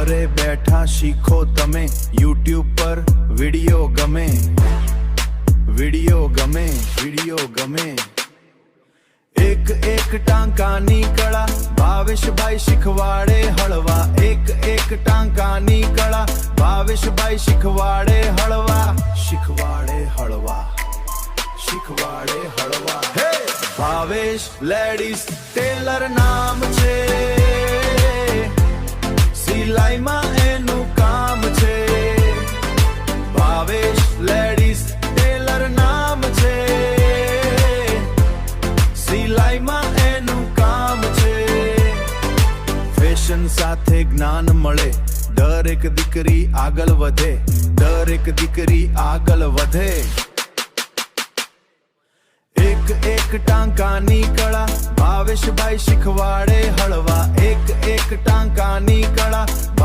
ઘરે બેઠા શીખો તમે YouTube પર વિડિયો ગમે એક ટાંકાની કળા ભાવેશભાઈ શીખવાડે હળવા એક ટાંકાની કળા ભાવેશભાઈ શીખવાડે હળવા હે ભાવેશ લેડીઝ ટેલર નામ છે સિલાઈમાં એનું કામ છે ભાવેશ લેડીઝ ટેલર નામ છે સિલાઈમાં એનું કામ છે ફેશન સાથે જ્ઞાન મળે દરેક દીકરી આગળ વધે એક ટાંકાની કળા ભાવેશભાઈ શીખવાડે હળવા એક ટાંકાની કળા